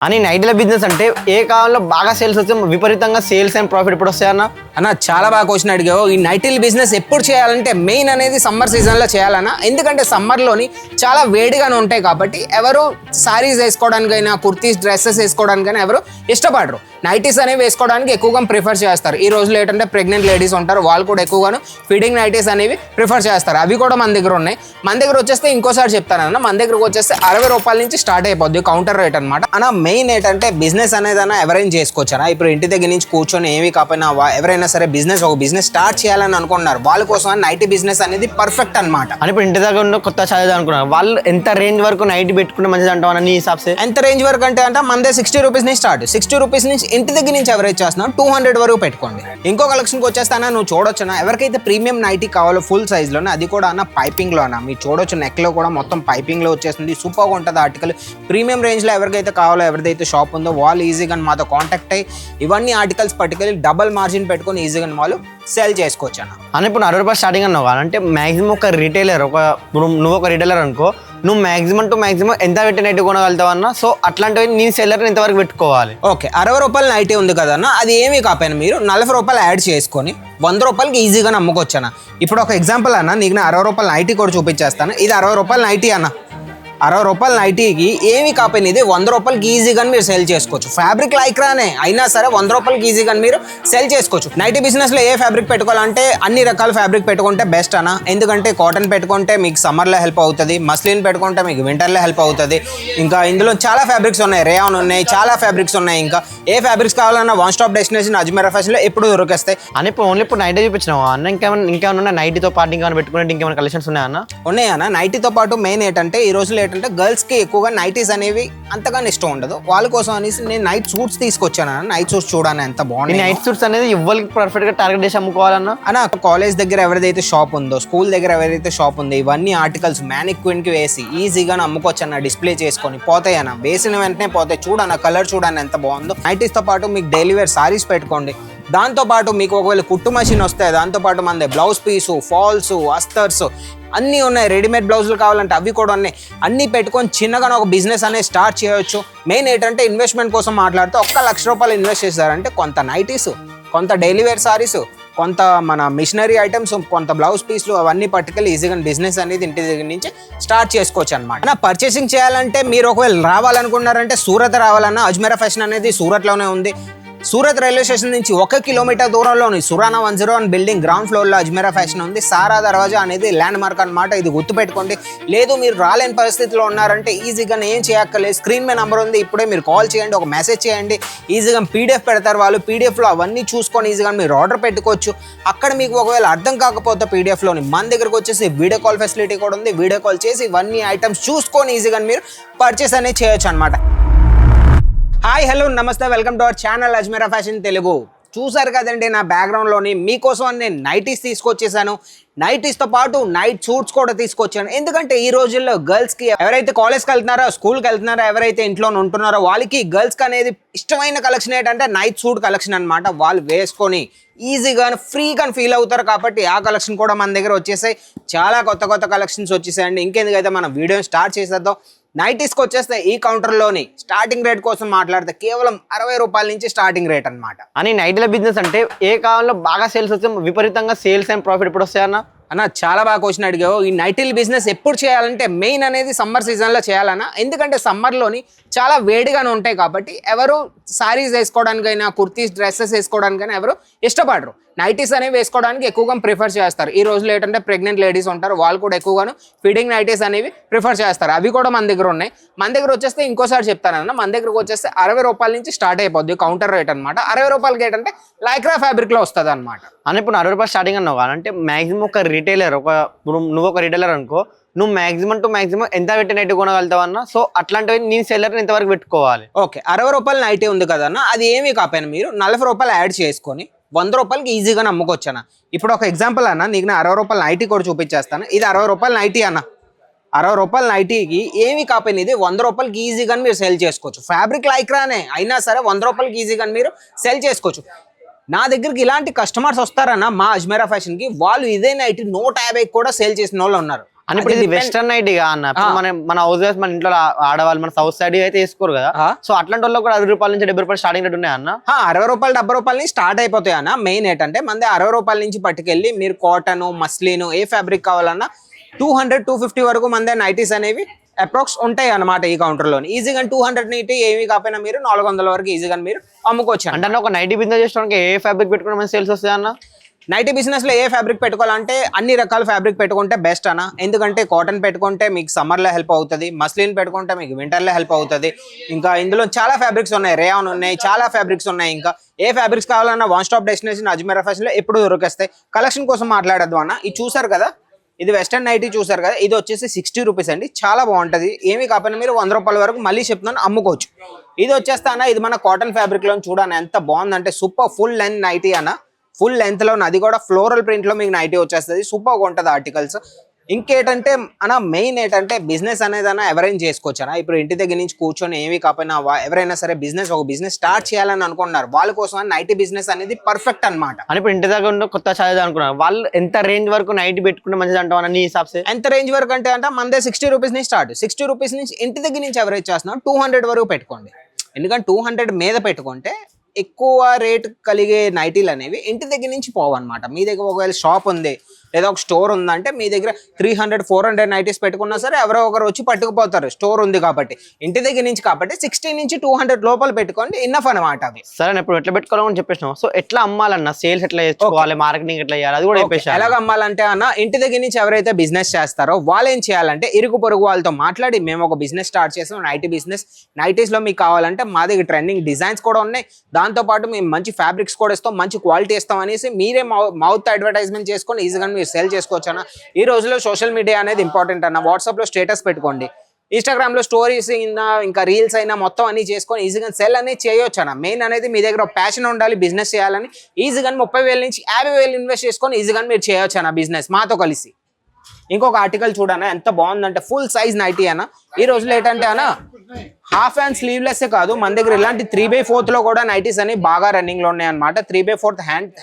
అని నైట్ల బిజినెస్ అంటే ఏ కాలంలో బాగా సేల్స్ వచ్చే విపరీతంగా సేల్స్ అండ్ ప్రాఫిట్ ఎప్పుడు వస్తాయన్న? చాలా బాగా క్వశ్చన్ అడిగావు. ఈ నైటిల్ బిజినెస్ ఎప్పుడు చేయాలంటే మెయిన్ అనేది సమ్మర్ సీజన్లో చేయాలన్నా. ఎందుకంటే సమ్మర్లోని చాలా వేడిగానే ఉంటాయి కాబట్టి ఎవరు సారీస్ వేసుకోవడానికైనా కుర్తీస్ డ్రెస్సెస్ వేసుకోవడానికైనా ఎవరు ఇష్టపడరు. నైటీస్ అనేవి వేసుకోవడానికి ఎక్కువగా ప్రిఫర్ చేస్తారు. ఈ రోజులో ఏంటంటే ప్రెగ్నెంట్ లేడీస్ ఉంటారు, వాళ్ళు కూడా ఎక్కువగాను ఫిట్టింగ్ నైటీస్ అనేవి ప్రిఫర్ చేస్తారు. అవి కూడా మన దగ్గర ఉన్నాయి. మన దగ్గర వచ్చేస్తే ఇంకోసారి చెప్తానన్న, మన దగ్గరకు వచ్చేస్తే 60 రూపాయల నుంచి స్టార్ట్ అయిపోద్ది కౌంటర్ రేట్ అనమాట. అన్న మెయిన్ ఏంటంటే బిజినెస్ అనేది అన్న ఎవరైనా చేసుకోవచ్చు అన్న. ఇప్పుడు ఇంటి దగ్గర నుంచి కూర్చొని ఏమీ కాకపోయినా ఎవరైనా సరే ఒక బిజినెస్ స్టార్ట్ చేయాలని అనుకుంటున్నారు, వాళ్ళ కోసం నైటీ బిజినెస్ అనేది పర్ఫెక్ట్ అనమాట. అని ఇప్పుడు ఇంటి దగ్గర ఉన్న కొత్త చదివే అనుకున్నారు వాళ్ళు ఎంత రేంజ్ వరకు నైట్ పెట్టుకుంటే మంచిది అంటావు నీ హిసాబ్సే? ఎంత రేంజ్ వరకు అంటే మనదే 60 రూపీస్ నుంచి స్టార్ట్. 60 రూపీస్ నుంచి ఇంటి దగ్గర నుంచి ఎవరైతే చేస్తున్నాం 200 వరకు పెట్టుకోండి. ఇంకో కలెక్షన్కి వచ్చేస్తానా, నువ్వు చూడొచ్చునా ఎవరికైతే ప్రీమియం నైటీ కావాలో ఫుల్ సైజ్లోనే, అది కూడా అన్న పైపింగ్లో అన్న. మీరు చూడొచ్చు నెక్లో కూడా మొత్తం పైపింగ్లో వచ్చేస్తుంది. సూపర్గా ఉంటుంది ఆర్టికల్. ప్రీమియం రేంజ్లో ఎవరికైతే కావాలో, ఎవరిదైతే షాప్ ఉందో వాళ్ళు ఈజీగా మాతో కాంటాక్ట్ అయ్యి ఇవన్నీ ఆర్టికల్స్ పట్టుకెళ్ళి డబల్ మార్జిన్ పెట్టుకొని ఈజీగా వాళ్ళు సేల్ చేసుకోవచ్చు అన్న. అని ఇప్పుడు 60 రూపాయలు స్టార్టింగ్ అన్నావు అంటే మాక్సిమం ఒక రిటైలర్ నువ్వు ఒక రిటైలర్ అనుకో, నువ్వు మాక్సిమం టు మాక్సిమం ఎంత పెట్టి నైట్ కొనగలుగుతావు అన్న? సో అట్లాంటివి నేను సెల్లర్ ఎంతవరకు పెట్టుకోవాలి? ఓకే, 60 రూపాయల నైటీ ఉంది కదన్న, అది ఏమీ కాకపోయినా మీరు 40 రూపాయలు యాడ్ చేసుకొని 100 రూపాయలకి ఈజీగా అమ్ముకోవచ్చు అన్న. ఇప్పుడు ఒక ఎగ్జాంపుల్ అన్న, నీకు 60 రూపాయల నైటీ కూడా చూపించేస్తాను. ఇది 60 రూపాయల నైటీ అన్న. 60 రూపాయల నైటీకి ఏమి కాకపోయినా ఇది 100 రూపాయలకి ఈజీగా మీరు సేల్ చేసుకోవచ్చు. ఫ్యాబ్రిక్ లైక్రానే అయినా సరే 100 రూపాయలకి ఈజీగా మీరు సేల్ చేసుకోవచ్చు. నైటీ బిజినెస్లో ఏ ఫ్యాబ్రిక్ పెట్టుకోవాలంటే అన్ని రకాల ఫ్యాబ్రిక్ పెట్టుకుంటే బెస్ట్ అన్న. ఎందుకంటే కాటన్ పెట్టుకుంటే మీకు సమ్మర్లో హెల్ప్ అవుతుంది, మస్లిన్ పెట్టుకుంటే మీకు వింటర్లో హెల్ప్ అవుతుంది. ఇంకా ఇందులో చాలా ఫ్యాబ్రిక్స్ ఉన్నాయి, రేయాన్ ఉన్నాయి, చాలా ఫ్యాబ్రిక్స్ ఉన్నాయి. ఇంకా ఏ ఫ్యాబ్రిక్స్ కావాలన్నా వన్ స్టాప్ డెస్టినేషన్ అజ్మీరా ఫ్యాషన్లో ఎప్పుడు దొరికేస్తాయి. అని ఇప్పుడు ఓన్లీ ఇప్పుడు నైటీ చూపించినావు అన్న, ఇంకేమైనా నైటీతో పాటు ఇంకేమైనా పెట్టుకుంటే ఇంకేమైనా కలెక్షన్స్ ఉన్నాయన్న? ఉన్నాయన్న. నైటీతో పాటు మెయిన్ ఏంటంటే ఈ రోజులో ఏంటంటే గర్ల్స్కి ఎక్కువగా నైటీస్ అనేవి అంతగా ఇష్టం ఉండదు. వాళ్ళ కోసం అనేసి నేను నైట్ సూట్స్ తీసుకొచ్చాను. నైట్ సూట్స్ చూడాలని ఎంత బాగుంది. నైట్ సూట్స్ అనేది ఇవ్వాలి పర్ఫెక్ట్ గా టార్గెట్ చేసి అమ్ముకోవాలన్నా అన్న. కాలేజ్ దగ్గర ఎవరిదైతే షాప్ ఉందో, స్కూల్ దగ్గర ఎవరైతే షాప్ ఉందో, ఇవన్నీ ఆర్టికల్స్ మ్యానిక్విన్ కి వేసి ఈజీగా అమ్ముకోవచ్చు అన్న. డిస్ప్లే చేసుకొని పోతాయి అన్న, వేసిన వెంటనే పోతాయి. చూడన్న కలర్ చూడన్న ఎంత బాగుందో. నైటీస్ తో పాటు మీకు డైలీ వేర్ సారీస్ పెట్టుకోండి. దాంతోపాటు మీకు ఒకవేళ కుట్టు మషిన్ వస్తే దాంతోపాటు మన బ్లౌజ్ పీసు, ఫాల్స్, అస్తర్స్ అన్నీ ఉన్నాయి. రెడీమేడ్ బ్లౌజులు కావాలంటే అవి కూడా ఉన్నాయి. అన్నీ పెట్టుకొని చిన్నగా ఒక బిజినెస్ అనేది స్టార్ట్ చేయవచ్చు. మెయిన్ ఏంటంటే ఇన్వెస్ట్మెంట్ కోసం మాట్లాడితే 1 లక్ష రూపాయలు ఇన్వెస్ట్ చేశారంటే కొంత నైటీస్, కొంత డైలీ వేర్ సారీస్, కొంత మన మిషనరీ ఐటమ్స్, కొంత బ్లౌజ్ పీస్లు అవన్నీ పట్టుకెళ్ళి ఈజీగా బిజినెస్ అనేది ఇంటి దగ్గర నుంచి స్టార్ట్ చేసుకోవచ్చు అనమాట. పర్చేసింగ్ చేయాలంటే మీరు ఒకవేళ రావాలనుకున్నారంటే సూరత్ రావాలన్నా అజ్మీరా ఫ్యాషన్ అనేది సూరత్లోనే ఉంది. సూరత్ రైల్వే స్టేషన్ నుంచి 1 కిలోమీటర్ దూరంలోని సురానా 101 బిల్డింగ్ గ్రౌండ్ ఫ్లోర్లో అజ్మీరా ఫ్యాషన్ ఉంది. సారా దర్వాజా అనేది ల్యాండ్ మార్క్ అనమాట. ఇది గుర్తుపెట్టుకోండి. లేదు మీరు రాలేని పరిస్థితిలో ఉన్నారంటే ఈజీగా ఏం చేయక్కర్లేదు, స్క్రీన్ మీద నెంబర్ ఉంది, ఇప్పుడే మీరు కాల్ చేయండి, ఒక మెసేజ్ చేయండి. ఈజీగా పీడిఎఫ్ పెడతారు వాళ్ళు. పీడిఎఫ్లో అవన్నీ చూసుకొని ఈజీగా మీరు ఆర్డర్ పెట్టుకోవచ్చు. అక్కడ మీకు ఒకవేళ అర్థం కాకపోతే పీడిఎఫ్లోని మన దగ్గరకు వచ్చేసి వీడియో కాల్ ఫెసిలిటీ కూడా ఉంది. వీడియో కాల్ చేసి ఇవన్నీ ఐటమ్స్ చూసుకొని ఈజీగా మీరు పర్చేస్ అనేది చేయొచ్చు అనమాట. హాయ్, హలో, నమస్తే, welcome to our channel Ajmeera fashion Telugu. చూసారు కదండి నా బ్యాక్గ్రౌండ్లోని మీకోసం నేను నైటీస్ తీసుకొచ్చేసాను. నైటీస్తో పాటు నైట్ సూట్స్ కూడా తీసుకొచ్చాను. ఎందుకంటే ఈ రోజుల్లో గర్ల్స్కి ఎవరైతే కాలేజ్కి వెళ్తున్నారో, స్కూల్కి వెళ్తున్నారో, ఎవరైతే ఇంట్లో ఉంటున్నారో వాళ్ళకి గర్ల్స్కి అనేది ఇష్టమైన కలెక్షన్ ఏంటంటే నైట్ సూట్ కలెక్షన్ అనమాట. వాళ్ళు వేసుకొని ఈజీగా ఫ్రీగా ఫీల్ అవుతారు కాబట్టి ఆ కలెక్షన్ కూడా మన దగ్గర వచ్చేసాయి. చాలా కొత్త కలెక్షన్స్ వచ్చేసాయండి. ఇంకెందుకైతే మనం వీడియో స్టార్ట్ చేసేద్దాం. నైటీస్కి వచ్చేస్తే ఈ కౌంటర్లోని స్టార్టింగ్ రేట్ కోసం మాట్లాడితే కేవలం 60 రూపాయల నుంచి స్టార్టింగ్ రేట్ అనమాట. అని నైట్ల బిజినెస్ అంటే ఏ కాలంలో బాగా సేల్స్ వచ్చే విపరీతంగా సేల్స్ అండ్ ప్రాఫిట్ ఎప్పుడు వస్తాయన్న? చాలా బాగా క్వశ్చన్ అడిగావు. ఈ నైటిల్ బిజినెస్ ఎప్పుడు చేయాలంటే మెయిన్ అనేది సమ్మర్ సీజన్లో చేయాలన్నా. ఎందుకంటే సమ్మర్లోని చాలా వేడిగానే ఉంటాయి కాబట్టి ఎవరు సారీస్ వేసుకోవడానికైనా కుర్తీస్ డ్రెస్సెస్ వేసుకోవడానికైనా ఎవరు ఇష్టపడరు. నైటీస్ అనేవి వేసుకోవడానికి ఎక్కువగా ప్రిఫర్ చేస్తారు. ఈ రోజులో ఏంటంటే ప్రెగ్నెంట్ లేడీస్ ఉంటారు, వాళ్ళు కూడా ఎక్కువగాను ఫిట్టింగ్ నైటీస్ అనేవి ప్రిఫర్ చేస్తారు. అవి కూడా మన దగ్గర ఉన్నాయి. మన దగ్గర వచ్చేస్తే ఇంకోసారి చెప్తానన్నా, మన దగ్గరకు వచ్చేస్తే 60 రూపాయల నుంచి స్టార్ట్ అయిపోద్ది కౌంటర్ రేట్ అనమాట. 60 రూపాయలకి ఏంటంటే లైక్రా ఫ్యాబ్రిక్లో వస్తుంది అనమాట. అని ఇప్పుడు 60 రూపాయలు స్టార్టింగ్ అన్నావు అంటే మాక్సిమం ఒక రిటైలర్ నువ్వు ఒక రిటైలర్ అనుకో, నువ్వు మాక్సిమం టు మాక్సిమం ఎంత పెట్టి నైట్ కొనగలుగుతావు అన్న? సో అట్లాంటివి నేను సెల్లర్ ఎంతవరకు పెట్టుకోవాలి? ఓకే, 60 రూపాయల నైటీ ఉంది కదన్న, అది ఏమీ కాకపోయినా మీరు 40 రూపాయలు యాడ్ చేసుకొని 100 రూపాయలకి ఈజీగా అమ్ముకోవచ్చు అన్న. ఇప్పుడు ఒక ఎగ్జాంపుల్ అన్న, నీకు 60 రూపాయల నైటీ కూడా చూపించేస్తాను. ఇది 60 రూపాయల నైటీ అన్న. 60 రూపాయల నైటీకి ఏమి కాకపోయినా ఇది 100 రూపాయలకి ఈజీగా మీరు సేల్ చేసుకోవచ్చు. ఫ్యాబ్రిక్ లైక్రానే అయినా సరే 100 రూపాయలకి ఈజీగా మీరు సేల్ చేసుకోవచ్చు. నా దగ్గరికి ఇలాంటి కస్టమర్స్ వస్తారన్న మా అజ్మీరా ఫ్యాషన్కి, వాళ్ళు ఇదే నైటీ 150 కూడా సేల్ చేసిన వాళ్ళు ఉన్నారు. అని ఇప్పుడు ఇది వెస్టర్న్ నైటీగా అన్న ఇప్పుడు మన హౌస్ వైఫ్ మన ఇంట్లో ఆడవాళ్ళు మన సౌత్ సైడ్ అయితే వేసుకోరు కదా సో అట్లాంటి వాళ్ళు కూడా 60 రూపాయల నుంచి 70 రూపాయలు స్టార్టింగ్ రేట్ ఉన్నాయి అన్న 60 రూపాయలు 70 రూపాయల నుంచి స్టార్ట్ అయిపోతాయి అన్న. మెయిన్ ఏంటంటే మన 60 రూపాయల నుంచి పట్టుకెళ్ళి మీరు కాటన్ మస్లిన్ ఏ ఫ్యాబ్రిక్ కావాలన్నా 200-250 వరకు మన నైటీస్ అనేవి అప్రాక్స్ ఉంటాయి అన్నమాట ఈ కౌంటర్ లో. ఈజీగా 200 నీటి ఏమి కాకపోయినా మీరు 400 వరకు ఈజీగా మీరు అమ్ముకోవచ్చు. అంటే ఒక నైటీ బిజినెస్ చేసుకోవడానికి ఏ ఫ్యాబ్రిక్ పెట్టుకోవడం మంచి సేల్స్ వస్తాయి అన్న? నైటీ బిజినెస్ లో ఏ ఫ్యాబ్రిక్ పెట్టుకోవాలంటే అన్ని రకాల ఫ్యాబ్రిక్ పెట్టుకుంటే బెస్ట్ అన్న. ఎందుకంటే కాటన్ పెట్టుకుంటే మీకు సమ్మర్ లో హెల్ప్ అవుతుంది, మస్లిన్ పెట్టుకుంటే మీకు వింటర్ లో హెల్ప్ అవుతుంది. ఇంకా ఇందులో చాలా ఫ్యాబ్రిక్స్ ఉన్నాయి, రేయాన్ ఉన్నాయి, చాలా ఫ్యాబ్రిక్స్ ఉన్నాయి. ఇంకా ఏ ఫ్యాబ్రిక్స్ కావాలన్నా one stop destination Ajmeera fashion లో ఎప్పుడు దొరికేస్తాయి. కలెక్షన్ కోసం మాట్లాడద్దు అన్న. ఇది చూసారు కదా, ఇది వెస్టర్న్ నైటీ చూసారు కదా, ఇది వచ్చేసి 60 రూపీస్ అండి. చాలా బాగుంటది. ఏమి కాకపోయినా మీరు 100 రూపాయల వరకు మళ్ళీ చెప్తున్నాను అమ్ముకోవచ్చు. ఇది వచ్చేస్తా అన్న, ఇది మన కాటన్ ఫ్యాబ్రిక్ లో చూడండి ఎంత బాగుందంటే సూపర్ ఫుల్ లెంత్ నైటీ అన్న. ఫుల్ లెంత్ లో అది కూడా ఫ్లోరల్ ప్రింట్ లో మీకు నైటీ వచ్చేస్తుంది. సూపర్గా ఉంటుంది ఆర్టికల్స్. ఇంకేంటంటే అన్న మెయిన్ ఏంటంటే బిజినెస్ అనేది అన్న ఎవరైనా చేసుకోవచ్చు అన్న. ఇప్పుడు ఇంటి దగ్గర నుంచి కూర్చొని ఏమి కాకపోయినా ఎవరైనా సరే ఒక బిజినెస్ స్టార్ట్ చేయాలని అనుకుంటున్నారు, వాళ్ళ కోసం నైటీ బిజినెస్ అనేది పర్ఫెక్ట్ అనమాట. అని ఇప్పుడు ఇంటి దగ్గర ఉన్న కొత్త చదివి అనుకున్నారు వాళ్ళు ఎంత రేంజ్ వరకు నైటీ పెట్టుకుంటే మంచిది అంటావు నీ హిసాబ్సే? ఎంత రేంజ్ వరకు అంటే మనదే 60 రూపీస్ నుంచి స్టార్ట్. 60 రూపీస్ నుంచి ఇంటి దగ్గర నుంచి ఎవరైతే చేస్తున్నారో 200 వరకు పెట్టుకోండి. ఎందుకంటే 200 మీద పెట్టుకుంటే ఎక్కువ రేట్ కలిగే నైటీలు అనేవి ఇంటి దగ్గర నుంచి పోవన్నమాట. మీ దగ్గర ఒకవేళ షాప్ ఉంది లేదా ఒక స్టోర్ ఉందంటే మీ దగ్గర 300-400 నైటీస్ పెట్టుకున్నా సరే ఎవరో ఒకరు వచ్చి పట్టుకుపోతారు, స్టోర్ ఉంది కాబట్టి. ఇంటి దగ్గర నుంచి కాబట్టి 60 నుంచి 200 లోపల పెట్టుకోండి, ఇన్నఫ్ అనమాట అవి. సరే ఇప్పుడు ఎట్లా పెట్టుకోవాలని చెప్పేసినావు. సో ఎట్లా అమ్మాలన్నా, సేల్స్ ఎట్లా చేసుకోవాలి, మార్కెటింగ్ ఎట్లా చేయాలి అది కూడా చెప్పేసి. ఎలాగ అమ్మాలంటే అన్న, ఇంటి దగ్గర నుంచి ఎవరైతే బిజినెస్ చేస్తారో వాళ్ళు ఏం చేయాలంటే ఇరుగు పొరుగు వాళ్ళతో మాట్లాడి మేము ఒక బిజినెస్ స్టార్ట్ చేసాం నైటీ బిజినెస్, నైటీస్ లో మీకు కావాలంటే మా దగ్గర ట్రెండింగ్ డిజైన్స్ కూడా ఉన్నాయి, దాంతో పాటు మేము మంచి ఫ్యాబ్రిక్స్ కూడా ఇస్తాం, మంచి క్వాలిటీ ఇస్తాం అనేసి మీరే మౌత్ అడ్వర్టైజ్మెంట్ చేసుకొని ఈజీగా మీరు సెల్ చేసుకోవచ్చు అన్న. ఈ రోజులో సోషల్ మీడియా అనేది ఇంపార్టెంట్ అన్న. వాట్సాప్ లో స్టేటస్ పెట్టుకోండి, ఇన్స్టాగ్రామ్ లో స్టోరీస్ అయినా ఇంకా రీల్స్ అయినా మొత్తం అన్ని చేసుకొని ఈజీగా సెల్ అనేది చేయొచ్చు అన్న. మెయిన్ అనేది మీ దగ్గర ప్యాషన్ ఉండాలి బిజినెస్ చేయాలని. ఈజీగా 30,000 నుంచి 50,000 ఇన్వెస్ట్ చేసుకొని ఈజీగా మీరు చేయొచ్చు అన్న బిజినెస్ మాతో కలిసి. ఇంకొక ఆర్టికల్ చూడన్నా ఎంత బాగుందంటే ఫుల్ సైజ్ నైటీ అన్న. ఈ రోజులో ఏంటంటే అన్న హాఫ్ హ్యాండ్ స్లీవ్లెస్ కాదు మన దగ్గర, ఇలాంటి 3/4 లో కూడా నైటీస్ అని బాగా రన్నింగ్ లో ఉన్నాయి అనమాట. 3/4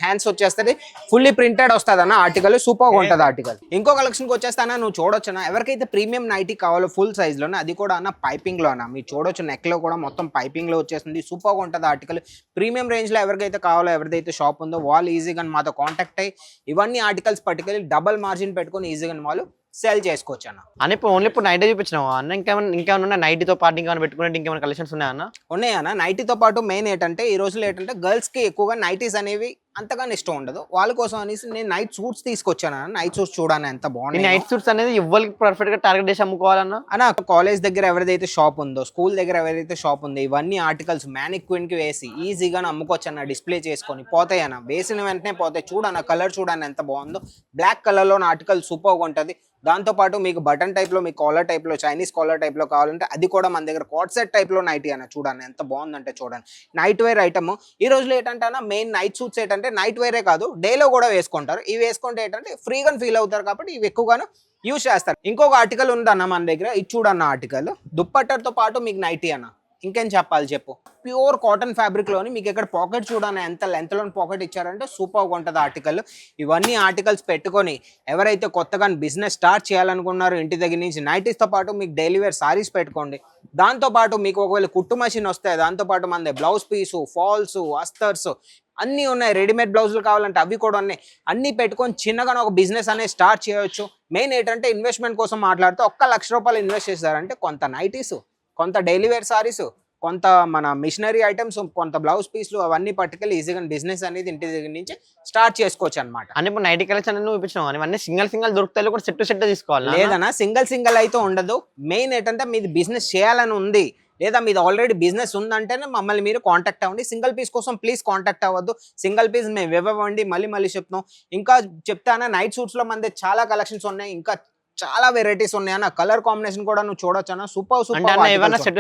హ్యాండ్స్ వచ్చేస్తుంది, ఫుల్లీ ప్రింటెడ్ వస్తుంది అన్న ఆర్టికల్. సూపర్ గా ఉంటుంది ఆర్టికల్. ఇంకో కలెక్షన్ కి వచ్చేస్తానా నువ్వు చూడొచ్చు అన్న. ఎవరికైతే ప్రీమియం నైటీ కావాలో ఫుల్ సైజ్ లోనే, అది కూడా అన్న పైపింగ్ లో అన్న. మీరు చూడొచ్చు నెక్ లో కూడా మొత్తం పైపింగ్ లో వచ్చేస్తుంది. సూపర్ గా ఉంటుంది ఆర్టికల్. ప్రీమియం రేంజ్ లో ఎవరికైతే కావాలో, ఎవరిదైతే షాప్ ఉందో వాళ్ళు ఈజీగా మాతో కాంటాక్ట్ అయ్యి ఇవన్నీ ఆర్టికల్స్ పట్టుకెళ్ళి డబల్ మార్జిన్ పెట్టుకొని ఈజీగా వాళ్ళు సెల్ చేసుకోవచ్చు అన్న. అని ఇప్పుడు ఓన్లీ ఇప్పుడు నైటీ చూపించినావు అన్న, ఇంకేమైనా ఉన్నాయి నైటీతో పాటు ఇంకేమైనా పెట్టుకునే ఇంకేమైనా కలెక్షన్స్ ఉన్నాయా అన్న? ఉన్నాయన్న. నైటీతో పాటు మెయిన్ ఏంటంటే ఈ రోజులో ఏంటంటే గర్ల్స్ కి ఎక్కువగా నైటీస్ అనేవి అంతగానే ఇష్టం ఉండదు, వాళ్ళ కోసం అనేసి నేను నైట్ సూట్స్ తీసుకొచ్చాను. నైట్ సూట్స్ చూడాలని ఎంత బాగుంది. నైట్ సూట్స్ అనేది ఎవరికి పర్ఫెక్ట్ గా టార్గెట్ చేసి అమ్ముకోవాలన్నా అన్న. కాలేజ్ దగ్గర ఎవరైతే షాప్ ఉందో, స్కూల్ దగ్గర ఎవరైతే షాప్ ఉందో, ఇవన్నీ ఆర్టికల్స్ మ్యానిక్విన్ కి వేసి ఈజీగా అమ్ముకోవచ్చు అన్న. డిస్ప్లే చేసుకొని పోతాయి అన్న, వేసిన వెంటనే పోతాయి. చూడన్న కలర్ చూడన్న ఎంత బాగుందో. బ్లాక్ కలర్ లో ఆర్టికల్ సూపర్ గా ఉంటుంది. దాంతో పాటు మీకు బటన్ టైప్ లో, మీకు కాలర్ టైప్ లో, చైనీస్ కాలర్ టైప్ లో కావాలంటే అది కూడా మన దగ్గర కాట్ సెట్ టైప్ లో నైటీ అన్న. చూడండి ఎంత బాగుందంటే చూడండి. Night wear item. ఈ రోజులో ఏంటంటే అన్న మెయిన్ నైట్ సూట్స్ ఏంటంటే నైట్ వేరే కాదు డేలో కూడా వేసుకుంటారు. ఇవి వేసుకుంటే ఏంటంటే ఫ్రీగా ఫీల్ అవుతారు కాబట్టి ఇవి ఎక్కువగాను యూజ్ చేస్తారు. ఇంకొక ఆర్టికల్ ఉందన్న మన దగ్గర, ఇది చూడన్న ఆర్టికల్. దుప్పట్టతో పాటు మీకు నైటీ అన్న. ఇంకేం చెప్పాలి చెప్పు. ప్యూర్ కాటన్ ఫ్యాబ్రిక్ లోని మీకు ఇక్కడ పాకెట్ చూడన్న ఎంత లెంత్ లోని పాకెట్ ఇచ్చారంటే సూపర్ గా ఉంటుంది ఆర్టికల్. ఇవన్నీ ఆర్టికల్స్ పెట్టుకొని ఎవరైతే కొత్తగా బిజినెస్ స్టార్ట్ చేయాలనుకున్నారో ఇంటి దగ్గర నుంచి నైటీస్ తో పాటు మీకు డైలీ వేర్ సారీస్ పెట్టుకోండి. దాంతో పాటు మీకు ఒకవేళ కుట్టు మెషిన్ వస్తాయి, దాంతో పాటు మన బ్లౌజ్ పీసు, ఫాల్స్, అస్తర్స్ అన్నీ ఉన్నాయి. రెడీమేడ్ బ్లౌజులు కావాలంటే అవి కూడా ఉన్నాయి. అన్ని పెట్టుకొని చిన్నగా ఒక బిజినెస్ అనేది స్టార్ట్ చేయొచ్చు. మెయిన్ ఏంటంటే ఇన్వెస్ట్మెంట్ కోసం మాట్లాడితే 1 లక్ష రూపాయలు ఇన్వెస్ట్ చేశారంటే కొంత నైటీస్, కొంత డైలీ వేర్ సారీస్, కొంత మన మిషనరీ ఐటమ్స్, కొంత బ్లౌజ్ పీస్లు అవన్నీ పట్టుకెళ్ళి ఈజీగా బిజినెస్ అనేది ఇంటి దగ్గర నుంచి స్టార్ట్ చేసుకోవచ్చు అనమాట. అని ఇప్పుడు నైటీ కలెక్షన్ నువ్వు ఇప్పించావు, అవన్నీ సింగల్ దొరుకుతాయి కూడా సెట్ తీసుకోవాలి లేదన్నా. సింగిల్ అయితే ఉండదు. మెయిన్ ఏంటంటే మీది బిజినెస్ చేయాలని ఉంది లేదా మీది ఆల్రెడీ బిజినెస్ ఉందంటేనే మమ్మల్ని మీరు కాంటాక్ట్ అవ్వండి. సింగిల్ పీస్ కోసం ప్లీజ్ కాంటాక్ట్ అవ్వద్దు. సింగిల్ పీస్ మేము ఇవ్వండి. మళ్ళీ చెప్తాం. ఇంకా చెప్తానా నైట్ సూట్స్ లో మన చాలా కలెక్షన్స్ ఉన్నాయి, ఇంకా చాలా వెరైటీస్ ఉన్నాయన్న. కలర్ కాంబినేషన్ కూడా నువ్వు చూడొచ్చు అన్న. సూపర్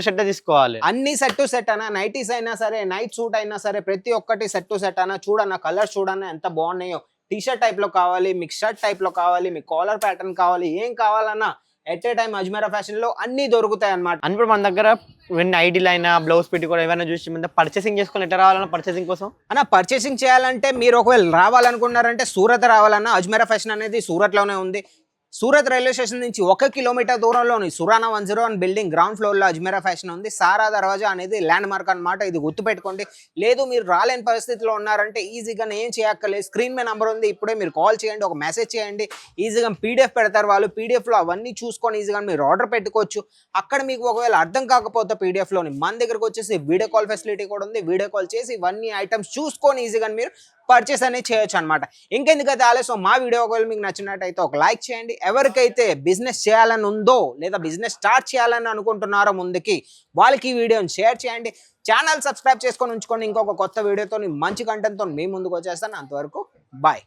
సెట్ తీసుకోవాలి. అన్ని సెట్ అన్న. నైటీస్ అయినా సరే, నైట్ సూట్ అయినా సరే, ప్రతి ఒక్కటి సెట్ అన్న. చూడన్న కలర్స్ చూడన్న ఎంత బాగున్నాయో. టీ షర్ట్ టైప్ లో కావాలి, మీకు షర్ట్ టైప్ లో కావాలి, మీకు కాలర్ ప్యాటర్న్ కావాలి, ఏం కావాలన్నా at a time Ajmeera fashion లో అన్ని దొరుకుతాయి అన్నమాట. ఇప్పుడు మన దగ్గర ఐడీలు అయినా బ్లౌజ్ పెట్టి కూడా ఏమైనా చూసి పర్చేసింగ్ చేసుకుని ఎట్లా రావాలన్నా పర్చేసింగ్ కోసం అన్న. పర్చేసింగ్ చేయాలంటే మీరు ఒకవేళ రావాలనుకున్నారంటే సూరత్ రావాలన్నా అజ్మీరా ఫ్యాషన్ అనేది సూరత్ లోనే ఉంది. సూరత్ రైల్వే స్టేషన్ నుంచి 1 కిలోమీటర్ దూరంలోని సురానా 101 బిల్డింగ్ గ్రౌండ్ ఫ్లోర్ లో అజ్మీరా ఫ్యాషన్ ఉంది. సారా దర్వాజా అనేది ల్యాండ్ మార్క్ అన్నమాట. ఇది గుర్తుపెట్టుకోండి. లేదు మీరు రాలేని పరిస్థితిలో ఉన్నారంటే ఈజీగా ఏం చేయక్కర్లేదు, స్క్రీన్ మీద నంబర్ ఉంది, ఇప్పుడే మీరు కాల్ చేయండి, ఒక మెసేజ్ చేయండి, ఈజీగా పీడిఎఫ్ పెడతారు వాళ్ళు. పీడిఎఫ్ లో అవన్నీ చూసుకొని ఈజీగా మీరు ఆర్డర్ పెట్టుకోవచ్చు. అక్కడ మీకు ఒకవేళ అర్థం కాకపోతే పీడిఎఫ్ లోని మన దగ్గరకు వచ్చేసి వీడియో కాల్ ఫెసిలిటీ కూడా ఉంది. వీడియో కాల్ చేసి ఇవన్నీ ఐటమ్స్ చూసుకొని ఈజీగా మీరు పర్చేస్ అనేది చేయొచ్చు అనమాట. ఇంకెందుకైతే ఆలస్యం, మా వీడియో ఒకవేళ మీకు నచ్చినట్టయితే ఒక లైక్ చేయండి. ఎవరికైతే బిజినెస్ చేయాలని ఉందో లేదా బిజినెస్ స్టార్ట్ చేయాలని అనుకుంటున్నారో ముందుకి, వాళ్ళకి ఈ వీడియోని షేర్ చేయండి. ఛానల్ సబ్స్క్రైబ్ చేసుకొని ఉంచుకోండి. ఇంకొక కొత్త వీడియోతో మంచి కంటెంట్తో మీ ముందుకు వచ్చేస్తాను. అంతవరకు బాయ్.